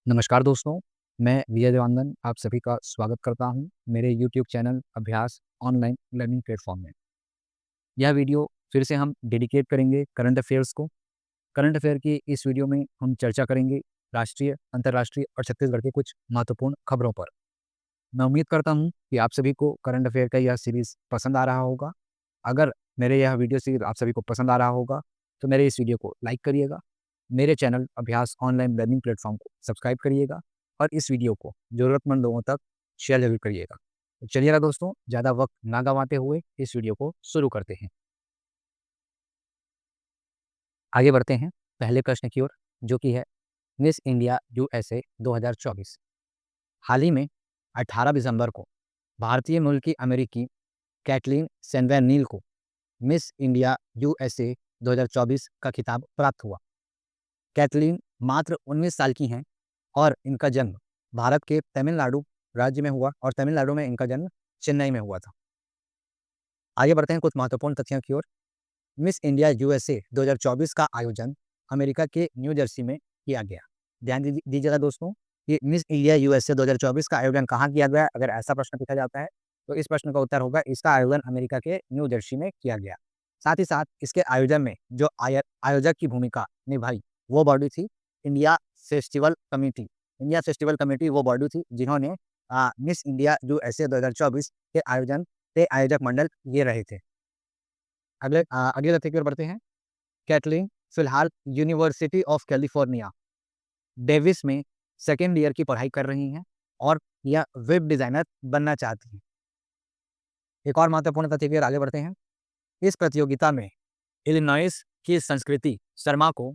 नमस्कार दोस्तों, मैं विजय देवानंद आप सभी का स्वागत करता हूं मेरे यूट्यूब चैनल अभ्यास ऑनलाइन लर्निंग प्लेटफॉर्म में। यह वीडियो फिर से हम डेडिकेट करेंगे करंट अफेयर्स को। करंट अफेयर की इस वीडियो में हम चर्चा करेंगे राष्ट्रीय, अंतर्राष्ट्रीय और छत्तीसगढ़ के कुछ महत्वपूर्ण खबरों पर। मैं उम्मीद करता हूं कि आप सभी को करंट अफेयर का यह सीरीज़ पसंद आ रहा होगा। अगर मेरे यह वीडियो सीरीज़ आप सभी को पसंद आ रहा होगा, तो मेरे इस वीडियो को लाइक करिएगा, मेरे चैनल अभ्यास ऑनलाइन लर्निंग प्लेटफॉर्म को सब्सक्राइब करिएगा और इस वीडियो को ज़रूरतमंद लोगों तक शेयर ज़रूर करिएगा। तो चलिएगा दोस्तों, ज़्यादा वक्त ना गंवाते हुए इस वीडियो को शुरू करते हैं। आगे बढ़ते हैं पहले प्रश्न की ओर, जो कि है मिस इंडिया यूएसए 2024। हाल ही में 18 दिसंबर को भारतीय मूल की अमेरिकी कैटलीन सेनवेनिल को मिस इंडिया यूएसए 2024 का खिताब प्राप्त हुआ। कैटलीन मात्र 19 साल की हैं और इनका जन्म भारत के तमिलनाडु राज्य में हुआ और तमिलनाडु में इनका जन्म चेन्नई में हुआ था। आगे बढ़ते हैं कुछ महत्वपूर्ण तथ्यों की ओर। मिस इंडिया यूएसए 2024 का आयोजन अमेरिका के न्यू जर्सी में किया गया। ध्यान दीजिएगा दोस्तों, ये मिस इंडिया यूएसए 2024 का आयोजन कहाँ किया गया? अगर ऐसा प्रश्न पूछा जाता है तो इस प्रश्न का उत्तर होगा इसका आयोजन अमेरिका के न्यू जर्सी में किया गया। साथ ही साथ इसके आयोजन में जो आयोजक की भूमिका निभाई वो बॉडी थी India festival committee. India festival committee वो बॉडी थी जिन्होंने मिस इंडिया यूएसए 2024 के आयोजन के आयोजक मंडल ये रहे थे। अगले तथ्य की ओर बढ़ते हैं। कैटलीन फिलहाल यूनिवर्सिटी ऑफ कैलिफोर्निया डेविस में सेकेंड ईयर की पढ़ाई कर रही हैं और यह वेब डिजाइनर बनना चाहती हैं। एक और महत्वपूर्ण तथ्य की ओर आगे बढ़ते हैं। इस प्रतियोगिता में इलिनॉइस की संस्कृति शर्मा को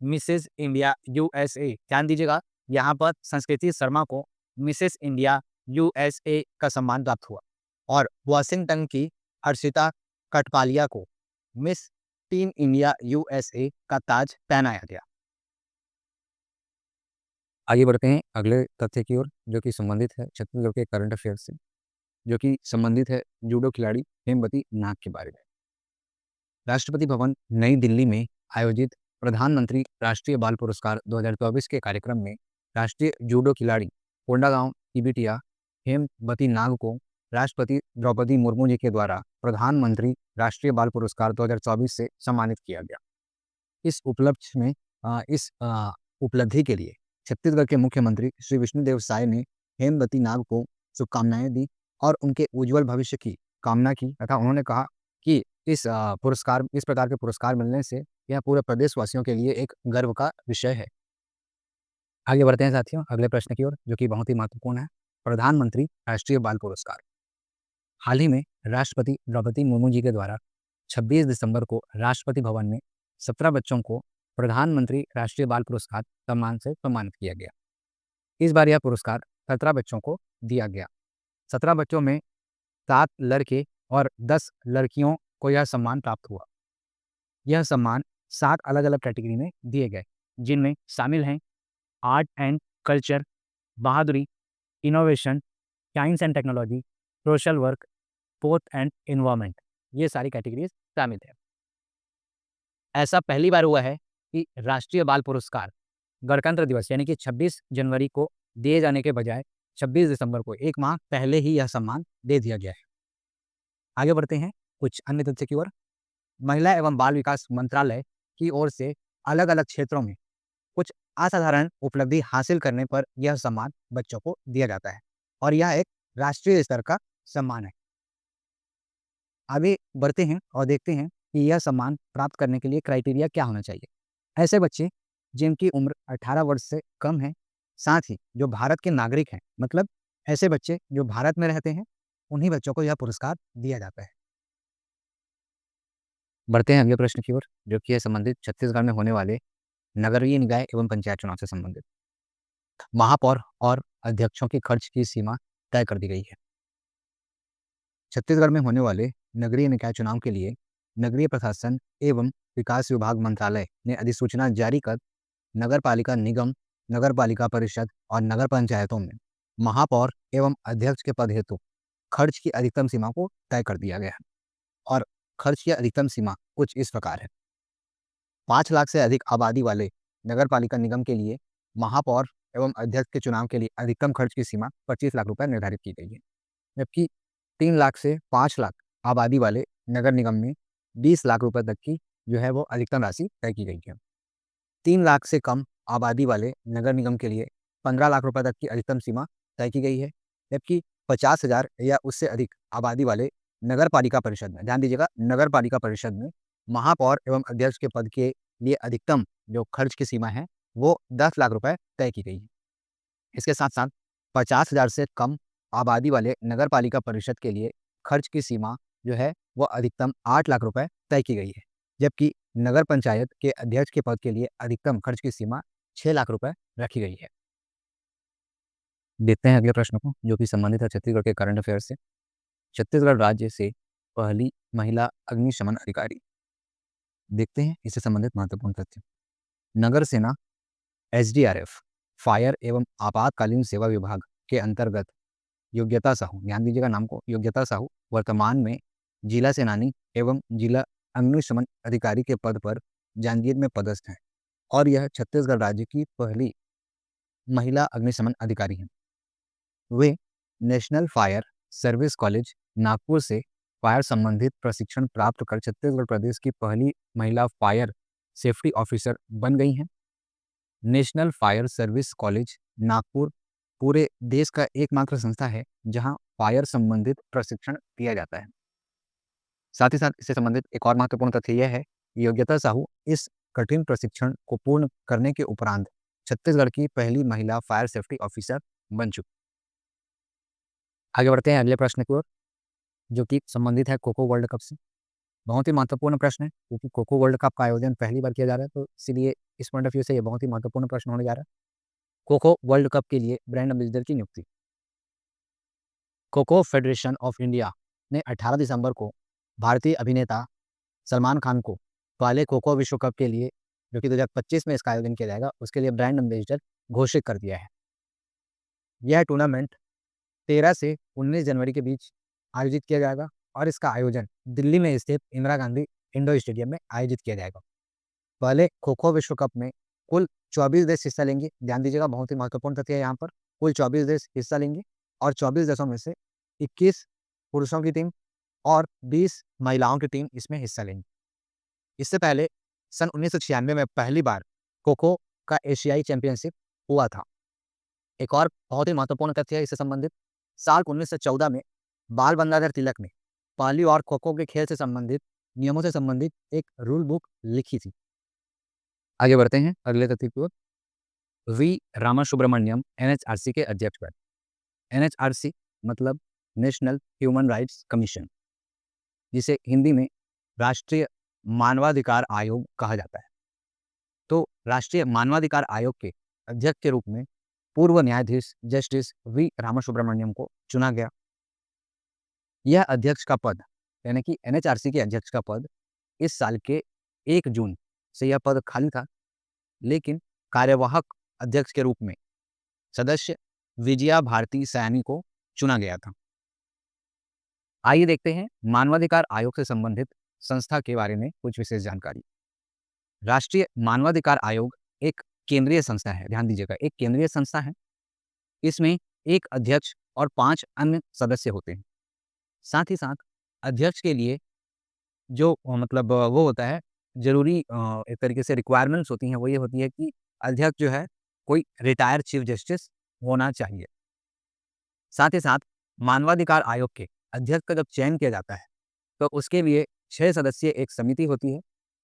मिसेस इंडिया यूएसए, ध्यान दीजिएगा, यहाँ पर संस्कृति शर्मा को मिसेस इंडिया यूएसए का सम्मान प्राप्त हुआ और वाशिंगटन की अर्शिता कटपालिया को मिस टीन इंडिया यूएसए का ताज पहनाया गया। आगे बढ़ते हैं अगले तथ्य की ओर, जो कि संबंधित है छत्तीसगढ़ के करंट अफेयर से, जो कि संबंधित है जूडो खिलाड़ी हेमवती नाग के बारे में। राष्ट्रपति भवन नई दिल्ली में आयोजित प्रधानमंत्री राष्ट्रीय बाल पुरस्कार 2024 के कार्यक्रम में राष्ट्रीय जूडो खिलाड़ी कोंडागांव की बिटिया हेमवती नाग को राष्ट्रपति द्रौपदी मुर्मू जी के द्वारा प्रधानमंत्री राष्ट्रीय बाल पुरस्कार 2024 से सम्मानित किया गया। इस उपलक्ष्य में इस उपलब्धि के लिए छत्तीसगढ़ के मुख्यमंत्री श्री विष्णुदेव साय ने हेमवती नाग को शुभकामनाएं दी और उनके उज्जवल भविष्य की कामना की तथा उन्होंने कहा कि इस प्रकार के पुरस्कार मिलने से यह पूरे प्रदेशवासियों के लिए एक गर्व का विषय है। आगे बढ़ते हैं साथियों अगले प्रश्न की ओर, जो कि बहुत ही महत्वपूर्ण है। प्रधानमंत्री राष्ट्रीय बाल पुरस्कार हाल ही में राष्ट्रपति द्रौपदी मुर्मू जी के द्वारा 26 दिसंबर को राष्ट्रपति भवन में 17 बच्चों को प्रधानमंत्री राष्ट्रीय बाल पुरस्कार सम्मान से सम्मानित किया गया। इस बार यह पुरस्कार 17 बच्चों को दिया गया। 17 बच्चों में 7 लड़के और 10 लड़कियों को यह सम्मान प्राप्त हुआ। यह सम्मान 7 अलग अलग कैटेगरी में दिए गए, जिनमें शामिल हैं आर्ट एंड कल्चर, बहादुरी, innovation, science and technology, social work, sport and environment. ये सारी कैटेगरीज शामिल है। ऐसा पहली बार हुआ है कि राष्ट्रीय बाल पुरस्कार गणतंत्र दिवस यानी कि 26 जनवरी को दिए जाने के बजाय 26 दिसंबर को एक माह पहले ही यह सम्मान दे दिया गया है। आगे बढ़ते हैं कुछ अन्य तथ्य की ओर। महिला एवं बाल विकास मंत्रालय की ओर से अलग अलग क्षेत्रों में कुछ असाधारण उपलब्धि हासिल करने पर यह सम्मान बच्चों को दिया जाता है और यह एक राष्ट्रीय स्तर का सम्मान है। आगे बढ़ते हैं और देखते हैं कि यह सम्मान प्राप्त करने के लिए क्राइटेरिया क्या होना चाहिए। ऐसे बच्चे जिनकी उम्र 18 वर्ष से कम है, साथ ही जो भारत के नागरिक हैं, मतलब ऐसे बच्चे जो भारत में रहते हैं, उन्हीं बच्चों को यह पुरस्कार दिया जाता है। बढ़ते हैं अगले प्रश्न की ओर, जो कि है संबंधित छत्तीसगढ़ में होने वाले नगरीय निकाय एवं पंचायत चुनाव से संबंधित। महापौर और अध्यक्षों के खर्च की सीमा तय कर दी गई है। छत्तीसगढ़ में होने वाले नगरीय निकाय चुनाव के लिए नगरीय प्रशासन एवं विकास विभाग मंत्रालय ने अधिसूचना जारी कर नगर पालिका निगम, नगर पालिका परिषद और नगर पंचायतों में महापौर एवं अध्यक्ष के पद हेतु खर्च की अधिकतम सीमा को तय कर दिया गया है और खर्च की अधिकतम सीमा कुछ इस प्रकार है। 5 लाख से अधिक आबादी वाले नगर पालिका निगम के लिए महापौर एवं अध्यक्ष के चुनाव के लिए अधिकतम खर्च की सीमा 25 लाख रुपए निर्धारित की गई है, जबकि 3 लाख से 5 लाख आबादी वाले नगर निगम में 20 लाख रुपए तक की जो है वो अधिकतम राशि तय की गई है। 3 लाख से कम आबादी वाले नगर निगम के लिए 15 लाख रुपए तक की अधिकतम सीमा तय की गई है, जबकि 50,000 या उससे अधिक आबादी वाले नगर पालिका परिषद में, ध्यान दीजिएगा, नगर पालिका परिषद में महापौर एवं अध्यक्ष के पद के लिए अधिकतम जो खर्च की सीमा है वो 10 लाख रुपए तय की गई है। इसके साथ साथ 50,000 से कम आबादी वाले नगर पालिका परिषद के लिए खर्च की सीमा जो है वो अधिकतम 8 लाख रुपए तय की गई है, जबकि नगर पंचायत के अध्यक्ष के पद के लिए अधिकतम खर्च की सीमा 6 लाख रुपए रखी गई है। देखते हैं अगले प्रश्न को, जो कि संबंधित है छत्तीसगढ़ के करंट अफेयर से। छत्तीसगढ़ राज्य से पहली महिला अग्निशमन अधिकारी। देखते हैं इससे संबंधित महत्वपूर्ण तथ्य। नगर सेना एसडीआरएफ फायर एवं आपातकालीन सेवा विभाग के अंतर्गत योग्यता साहू, ध्यान दीजिएगा नाम को, योग्यता साहू वर्तमान में जिला सेनानी एवं जिला अग्निशमन अधिकारी के पद पर जांजगीर में पदस्थ हैं और यह छत्तीसगढ़ राज्य की पहली महिला अग्निशमन अधिकारी हैं। वे national fire service college Nagpur से फायर संबंधित प्रशिक्षण प्राप्त कर छत्तीसगढ़ प्रदेश की पहली महिला फायर सेफ्टी ऑफिसर बन गई हैं। National fire service college Nagpur पूरे देश का एकमात्र संस्था है जहां फायर संबंधित प्रशिक्षण दिया जाता है। साथ ही साथ इससे संबंधित एक और महत्वपूर्ण तथ्य यह है कि योग्यता साहू इस कठिन प्रशिक्षण को पूर्ण करने के उपरांत छत्तीसगढ़ की पहली महिला फायर सेफ्टी ऑफिसर बन चुकी। आगे बढ़ते हैं अगले प्रश्न की ओर, जो कि संबंधित है खो खो वर्ल्ड कप से। बहुत ही महत्वपूर्ण प्रश्न है क्योंकि खो खो वर्ल्ड कप का आयोजन पहली बार किया जा रहा है, तो इसीलिए इस पॉइंट ऑफ व्यू से ये बहुत ही महत्वपूर्ण प्रश्न होने जा रहा है। खो खो वर्ल्ड कप के लिए ब्रांड एम्बेसडर की नियुक्ति। Kho kho federation of India ने 18 दिसंबर को भारतीय अभिनेता सलमान खान को पहले खो खो विश्व कप के लिए, जो कि 2025 में इसका आयोजन किया जाएगा, उसके लिए ब्रांड एम्बेसडर घोषित कर दिया है। यह टूर्नामेंट 13 से 19 जनवरी के बीच आयोजित किया जाएगा और इसका आयोजन दिल्ली में स्थित इंदिरा गांधी इंडोर स्टेडियम में आयोजित किया जाएगा। पहले खो खो विश्व कप में कुल 24 देश हिस्सा लेंगे। ध्यान दीजिएगा, बहुत ही महत्वपूर्ण तथ्य है यहाँ पर, कुल 24 देश हिस्सा लेंगे और 24 देशों में से 21 पुरुषों की टीम और 20 महिलाओं की टीम इसमें हिस्सा लेंगी। इससे पहले सन 1996 में पहली बार खो खो का एशियाई चैंपियनशिप हुआ था। एक और बहुत ही महत्वपूर्ण तथ्य है इससे संबंधित, साल 1914 में बाल गंगाधर तिलक ने पहली और खो खो के खेल से संबंधित नियमों से संबंधित एक रूल बुक लिखी थी। आगे बढ़ते हैं अगले तथ्य की ओर। वी रामासुब्रमण्यम एनएचआरसी के अध्यक्ष बने। एनएचआरसी मतलब नेशनल ह्यूमन राइट्स कमीशन, जिसे हिंदी में राष्ट्रीय मानवाधिकार आयोग कहा जाता है। तो राष्ट्रीय मानवाधिकार आयोग के अध्यक्ष के रूप में पूर्व न्यायाधीश जस्टिस वी रामासुब्रमण्यम को चुना गया। यह अध्यक्ष का पद, यानी कि एनएचआरसी के अध्यक्ष का पद, इस साल के 1 जून से यह पद खाली था, लेकिन कार्यवाहक अध्यक्ष के रूप में सदस्य विजया भारती सयानी को चुना गया था। आइए देखते हैं मानवाधिकार आयोग से संबंधित संस्था के बारे में कुछ विशेष जानकारी। राष्ट्रीय मानवाधिकार आयोग एक केंद्रीय संस्था है, ध्यान दीजिएगा, एक केंद्रीय संस्था है। इसमें एक अध्यक्ष और 5 अन्य सदस्य होते हैं। साथ ही साथ अध्यक्ष के लिए जो मतलब वो होता है जरूरी एक तरीके से रिक्वायरमेंट्स होती हैं, वो ये होती है कि अध्यक्ष जो है कोई रिटायर्ड चीफ जस्टिस होना चाहिए। साथ ही साथ मानवाधिकार आयोग के अध्यक्ष का जब चयन किया जाता है तो उसके लिए 6 सदस्यीय एक समिति होती है।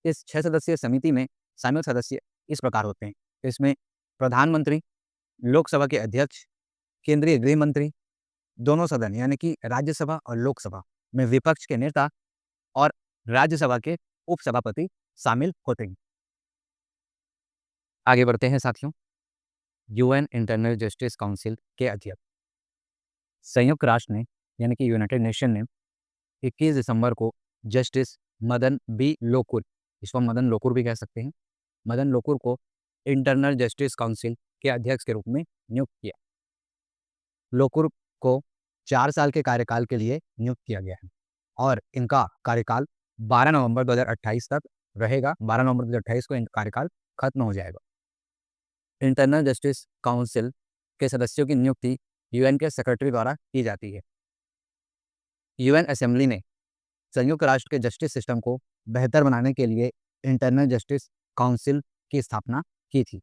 इस 6 सदस्यीय समिति में शामिल सदस्य इस प्रकार होते हैं। इसमें प्रधानमंत्री, लोकसभा के अध्यक्ष, केंद्रीय गृह मंत्री, दोनों सदन यानी कि राज्यसभा और लोकसभा में विपक्ष के नेता और राज्यसभा के उपसभापति शामिल होते हैं। आगे बढ़ते हैं साथियों। यूएन इंटरनल जस्टिस काउंसिल के अध्यक्ष, संयुक्त राष्ट्र ने यानी कि यूनाइटेड नेशन ने 21 दिसंबर को जस्टिस मदन बी लोकुर, इसको मदन लोकुर भी कह सकते हैं, मदन लोकुर को इंटरनल जस्टिस काउंसिल के अध्यक्ष के रूप में नियुक्त किया। लोकुर को 4 साल के कार्यकाल के लिए नियुक्त किया गया है और इनका कार्यकाल 12 नवंबर 2028 तक रहेगा। 12 नवंबर 2028 को इनका कार्यकाल खत्म हो जाएगा। इंटरनल जस्टिस काउंसिल के सदस्यों की नियुक्ति यूएन के सेक्रेटरी द्वारा की जाती है। यूएन असेंबली ने संयुक्त राष्ट्र के जस्टिस सिस्टम को बेहतर बनाने के लिए इंटरनल जस्टिस काउंसिल की स्थापना की थी।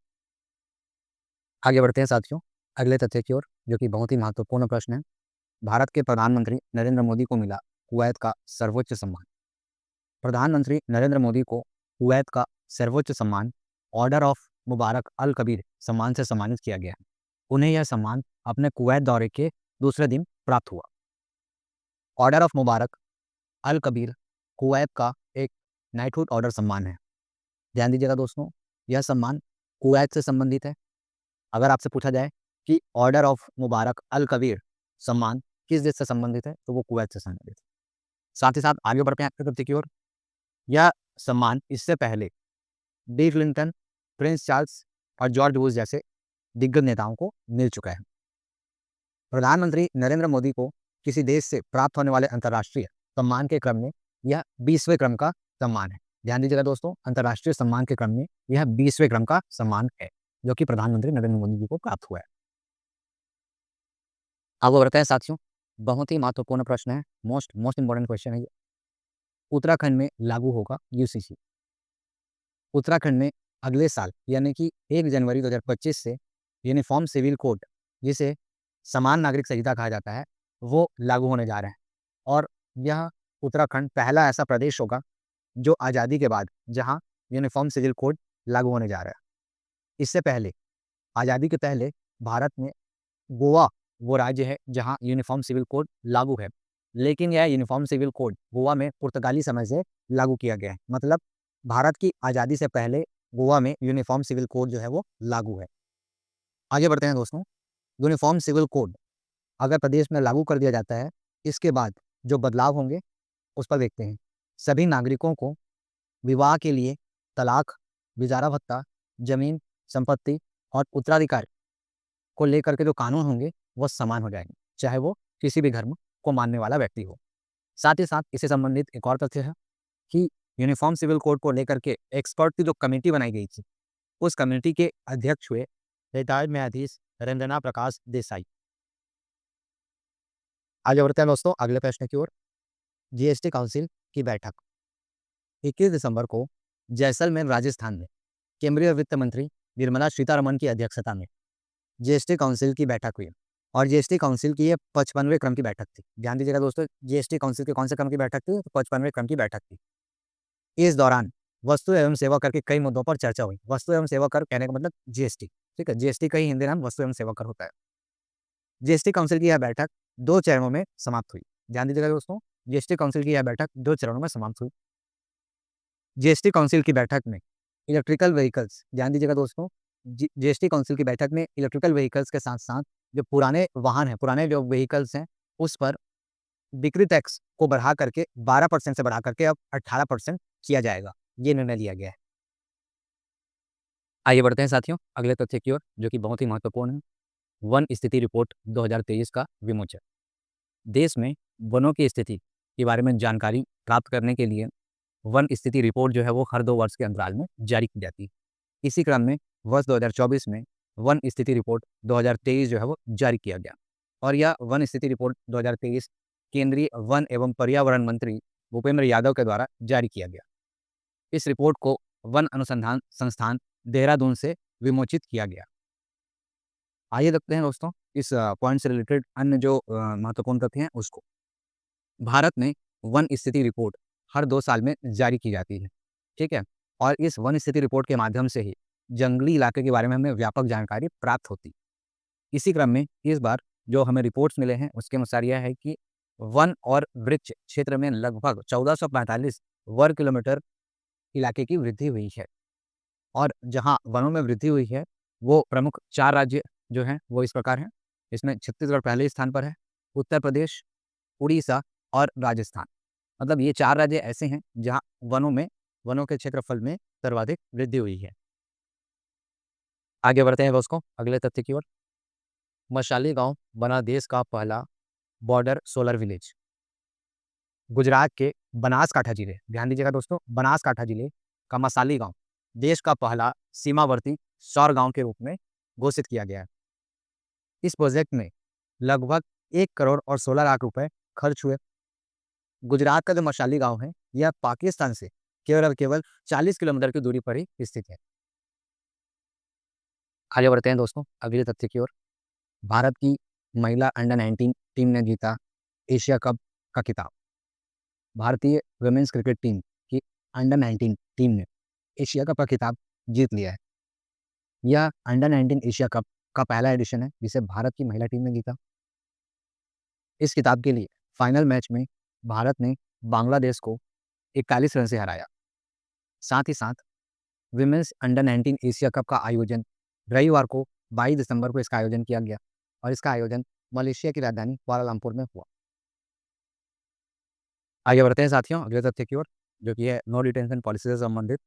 आगे बढ़ते हैं साथियों अगले तथ्य की ओर, जो कि बहुत ही महत्वपूर्ण प्रश्न है। भारत के प्रधानमंत्री नरेंद्र मोदी को मिला कुवैत का सर्वोच्च सम्मान। प्रधानमंत्री नरेंद्र मोदी को कुवैत का सर्वोच्च सम्मान order of Mubarak Al Kabir सम्मान से सम्मानित किया गया है। उन्हें यह सम्मान अपने कुवैत दौरे के दूसरे दिन प्राप्त हुआ। Order of Mubarak Al Kabeer Kuwait का एक नाइटहुड ऑर्डर सम्मान है। ध्यान दीजिएगा दोस्तों, यह सम्मान कुवैत से संबंधित है। अगर आपसे पूछा जाए कि order of Mubarak Al Kabir सम्मान किस देश से संबंधित है, तो वो कुवैत से संबंधित है। साथ ही साथ आगे बढ़ते हैं अगले तथ्य की ओर। यह सम्मान इससे पहले बिल क्लिंटन, प्रिंस चार्ल्स और जॉर्ज बुश जैसे दिग्गज नेताओं को मिल चुका है। प्रधानमंत्री नरेंद्र मोदी को किसी देश से प्राप्त होने वाले अंतर्राष्ट्रीय सम्मान के क्रम में यह 20वें क्रम का सम्मान है। ध्यान दीजिएगा दोस्तों, अंतर्राष्ट्रीय सम्मान के क्रम में यह 20वें क्रम का सम्मान है, जो कि प्रधानमंत्री नरेंद्र मोदी जी को प्राप्त हुआ है। अब बढ़ते हैं साथियों, बहुत ही महत्वपूर्ण प्रश्न है, मोस्ट इंपॉर्टेंट क्वेश्चन है ये। उत्तराखंड में लागू होगा यूसीसी। उत्तराखंड में अगले साल यानी कि 1 जनवरी 2025 से यूनिफॉर्म सिविल कोड, जिसे समान नागरिक संहिता कहा जाता है, वो लागू होने जा रहे हैं। और यह उत्तराखंड पहला ऐसा प्रदेश होगा जो आज़ादी के बाद जहां यूनिफॉर्म सिविल कोड लागू होने जा रहा है। इससे पहले, आज़ादी के पहले भारत में गोवा वो राज्य है जहां यूनिफॉर्म सिविल कोड लागू है, लेकिन यह यूनिफॉर्म सिविल कोड गोवा में पुर्तगाली समय से लागू किया गया है। मतलब भारत की आज़ादी से पहले गोवा में यूनिफॉर्म सिविल कोड जो है वो लागू है। आगे बढ़ते हैं दोस्तों, यूनिफॉर्म सिविल कोड अगर प्रदेश में लागू कर दिया जाता है, इसके बाद जो बदलाव होंगे उस पर देखते हैं। सभी नागरिकों को विवाह के लिए तलाक, गुजारा भत्ता, जमीन, संपत्ति और उत्तराधिकार को लेकर के जो कानून होंगे वो समान हो जाएंगे, चाहे वो किसी भी धर्म को मानने वाला व्यक्ति हो। साथ ही साथ इससे संबंधित एक और तथ्य है कि यूनिफॉर्म सिविल कोड को लेकर के एक्सपर्ट की जो कमेटी बनाई गई थी, उस कमेटी के अध्यक्ष हुए रिटायर्ड न्यायाधीश रंजना प्रकाश देसाई। आगे बढ़ते हैं दोस्तों अगले प्रश्न की ओर। जीएसटी काउंसिल की बैठक 21 दिसंबर को जैसलमेर राजस्थान में केंद्रीय वित्त मंत्री निर्मला सीतारमण की अध्यक्षता में जीएसटी काउंसिल की बैठक हुई। और जीएसटी काउंसिल की ये 55वें क्रम की बैठक थी। ध्यान दीजिएगा दोस्तों, जीएसटी काउंसिल के कौन से क्रम की बैठक थी? तो 55वें क्रम की बैठक थी। इस दौरान वस्तु एवं सेवा कर के कई मुद्दों पर चर्चा हुई। वस्तु एवं सेवा कर कहने का मतलब जीएसटी, ठीक है। जीएसटी का ही हिंदी नाम वस्तु एवं सेवा कर होता है। जीएसटी काउंसिल की यह बैठक 2 चरणों में समाप्त हुई। ध्यान दीजिएगा दोस्तों, जीएसटी काउंसिल की यह बैठक 2 चरणों में समाप्त हुई। जीएसटी काउंसिल की बैठक में इलेक्ट्रिकल व्हीकल्स, ध्यान दीजिएगा दोस्तों, जीएसटी काउंसिल की बैठक में इलेक्ट्रिकल व्हीकल्स के साथ साथ जो पुराने वाहन हैं, पुराने जो व्हीकल्स हैं, उस पर बिक्री टैक्स को बढ़ा करके 12% से बढ़ा करके अब 18% किया जाएगा। ये निर्णय लिया गया है। आइए बढ़ते हैं साथियों अगले तथ्य की ओर, जो कि बहुत ही महत्वपूर्ण है। वन स्थिति रिपोर्ट 2023 का विमोचन। देश में वनों की स्थिति के बारे में जानकारी प्राप्त करने के लिए वन स्थिति रिपोर्ट जो है वो हर 2 वर्ष के अंतराल में जारी की जाती है। इसी क्रम में वर्ष 2024 में वन स्थिति रिपोर्ट 2023 जो है वो जारी किया गया। और यह वन स्थिति रिपोर्ट 2023 केंद्रीय वन एवं पर्यावरण मंत्री भूपेंद्र यादव के द्वारा जारी किया गया। इस रिपोर्ट को वन अनुसंधान संस्थान देहरादून से विमोचित किया गया। आइए देखते हैं दोस्तों इस पॉइंट से रिलेटेड अन्य जो महत्वपूर्ण तथ्य हैं उसको। भारत में वन स्थिति रिपोर्ट हर 2 साल में जारी की जाती है, ठीक है। और इस वन स्थिति रिपोर्ट के माध्यम से ही जंगली इलाके के बारे में हमें व्यापक जानकारी प्राप्त होती। इसी क्रम में इस बार जो हमें रिपोर्ट्स मिले हैं उसके अनुसार यह है कि वन और वृक्ष क्षेत्र में लगभग 1445 वर्ग किलोमीटर इलाके की वृद्धि हुई है। और जहां वनों में वृद्धि हुई है वो प्रमुख 4 राज्य जो हैं वो इस प्रकार हैं। इसमें छत्तीसगढ़ पहले स्थान पर है, उत्तर प्रदेश, उड़ीसा और राजस्थान। मतलब ये 4 राज्य ऐसे हैं जहां वनों के क्षेत्रफल में सर्वाधिक वृद्धि हुई है। आगे बढ़ते हैं दोस्तों अगले तथ्य की ओर। मशाली गांव बना देश का पहला बॉर्डर सोलर विलेज। गुजरात के बनासकांठा जिले, ध्यान दीजिएगा दोस्तों, बनासकांठा जिले का मसाली गांव देश का पहला सीमावर्ती सौर गांव के रूप में घोषित किया गया है। इस प्रोजेक्ट में लगभग 1 करोड़ और 16 लाख रुपए खर्च हुए। गुजरात का जो मशाली गाँव है, यह पाकिस्तान से केवल और केवल 40 किलोमीटर की दूरी पर ही स्थित है। आगे बढ़ते हैं दोस्तों अगले तथ्य की ओर। भारत की महिला अंडर 19 टीम ने जीता एशिया कप का खिताब। भारतीय वुमेन्स क्रिकेट टीम की अंडर 19 टीम ने एशिया कप का खिताब जीत लिया है। यह अंडर 19 एशिया कप का पहला एडिशन है जिसे भारत की महिला टीम ने जीता। इस खिताब के लिए फाइनल मैच में भारत ने बांग्लादेश को 41 रन से हराया। साथ ही साथ विमेंस अंडर 19 एशिया कप का आयोजन रविवार को 22 दिसंबर को इसका आयोजन किया गया और इसका आयोजन मलेशिया की राजधानी कुआलालंपुर में हुआ। आगे बढ़ते हैं साथियों अगले तथ्य की ओर, जो कि है नो डिटेंशन पॉलिसी से संबंधित।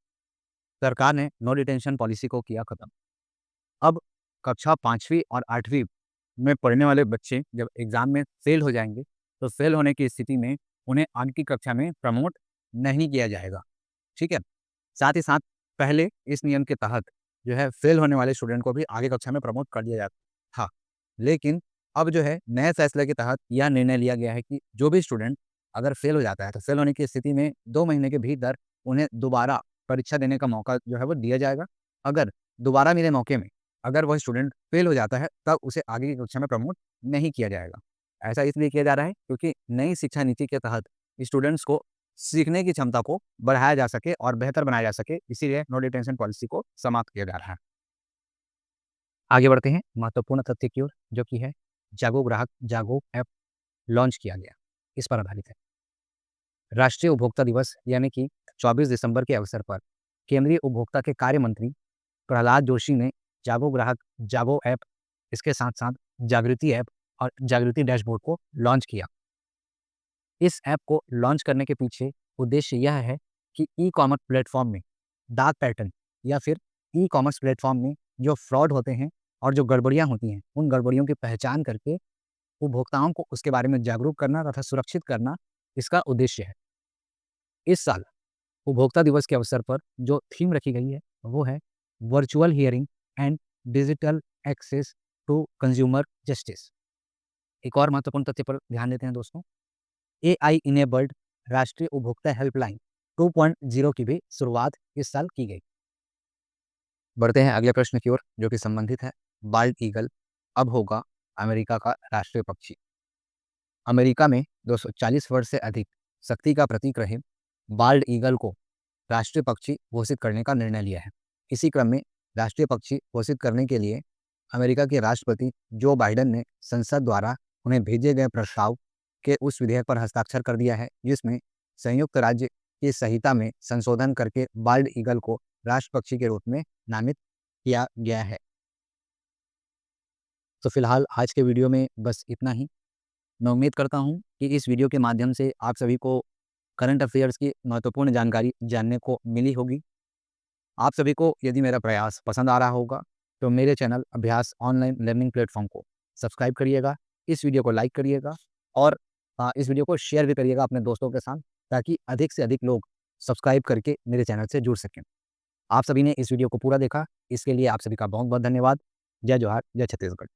सरकार ने नो डिटेंशन पॉलिसी को किया खत्म। अब कक्षा 5वीं और 8वीं में पढ़ने वाले बच्चे जब एग्जाम में फेल हो जाएंगे तो फेल होने की स्थिति में उन्हें आगे की कक्षा में प्रमोट नहीं किया जाएगा। ठीक है। साथ ही साथ पहले इस नियम के तहत जो है फेल होने वाले स्टूडेंट को भी आगे कक्षा में प्रमोट कर दिया जाता था। लेकिन अब जो है नए फैसले के तहत यह निर्णय लिया गया है कि जो भी स्टूडेंट अगर फेल हो जाता है तो फेल होने की स्थिति में 2 महीने के भीतर उन्हें दोबारा परीक्षा देने का मौका जो है वो दिया जाएगा। अगर दोबारा मिले मौके में अगर वह स्टूडेंट फेल हो जाता है तब उसे आगे की कक्षा में प्रमोट नहीं किया जाएगा। ऐसा इसलिए किया जा रहा है क्योंकि नई शिक्षा नीति के तहत स्टूडेंट्स को सीखने की क्षमता को बढ़ाया जा सके और बेहतर बनाया जा सके, इसीलिए नो डिटेंशन पॉलिसी को समाप्त किया जा रहा है। आगे बढ़ते हैं महत्वपूर्ण तथ्य की ओर, जो कि है जागो ग्राहक जागो ऐप लॉन्च किया गया, इस पर आधारित है। राष्ट्रीय उपभोक्ता दिवस यानी कि 24 दिसंबर के अवसर पर केंद्रीय उपभोक्ता के कार्य मंत्री प्रहलाद जोशी ने जागो ग्राहक जागो ऐप, इसके साथ साथ जागृति ऐप और जागृति डैशबोर्ड को लॉन्च किया। इस ऐप को लॉन्च करने के पीछे उद्देश्य यह है कि ई कॉमर्स प्लेटफॉर्म में डार्क पैटर्न या फिर ई कॉमर्स प्लेटफॉर्म में जो फ्रॉड होते हैं और जो गड़बड़ियां होती हैं उन गड़बड़ियों की पहचान करके उपभोक्ताओं को उसके बारे में जागरूक करना तथा सुरक्षित करना इसका उद्देश्य है। इस साल उपभोक्ता दिवस के अवसर पर जो थीम रखी गई है वो है virtual hearing and digital access to consumer justice. एक और महत्वपूर्ण तथ्य पर ध्यान देते हैं दोस्तों, AI इनेबल्ड राष्ट्रीय उपभोक्ता हेल्पलाइन 2.0 की भी शुरुआत इस साल की गई। बढ़ते हैं अगले प्रश्न की ओर, जो कि संबंधित है बाल्ड ईगल अब होगा अमेरिका का राष्ट्रीय पक्षी। अमेरिका में 240 वर्ष से अधिक शक्ति का प्रतीक रहे बाल्ड ईगल को राष्ट्रीय पक्षी घोषित करने का निर्णय लिया है। इसी क्रम में राष्ट्रीय पक्षी घोषित करने के लिए अमेरिका के राष्ट्रपति जो बाइडेन ने संसद द्वारा उन्हें भेजे गए प्रस्ताव के उस विधेयक पर हस्ताक्षर कर दिया है जिसमें संयुक्त राज्य की संहिता में संशोधन करके बाल्ड ईगल को राष्ट्र पक्षी के रूप में नामित किया गया है। तो फिलहाल आज के वीडियो में बस इतना ही। मैं उम्मीद करता हूँ कि इस वीडियो के माध्यम से आप सभी को करंट अफेयर्स की महत्वपूर्ण जानकारी जानने को मिली होगी। आप सभी को यदि मेरा प्रयास पसंद आ रहा होगा तो मेरे चैनल अभ्यास ऑनलाइन लर्निंग प्लेटफॉर्म को सब्सक्राइब करिएगा, इस वीडियो को लाइक करिएगा और इस वीडियो को शेयर भी करिएगा अपने दोस्तों के साथ ताकि अधिक से अधिक लोग सब्सक्राइब करके मेरे चैनल से जुड़ सकें। आप सभी ने इस वीडियो को पूरा देखा, इसके लिए आप सभी का बहुत बहुत धन्यवाद। जय जोहार, जय छत्तीसगढ़।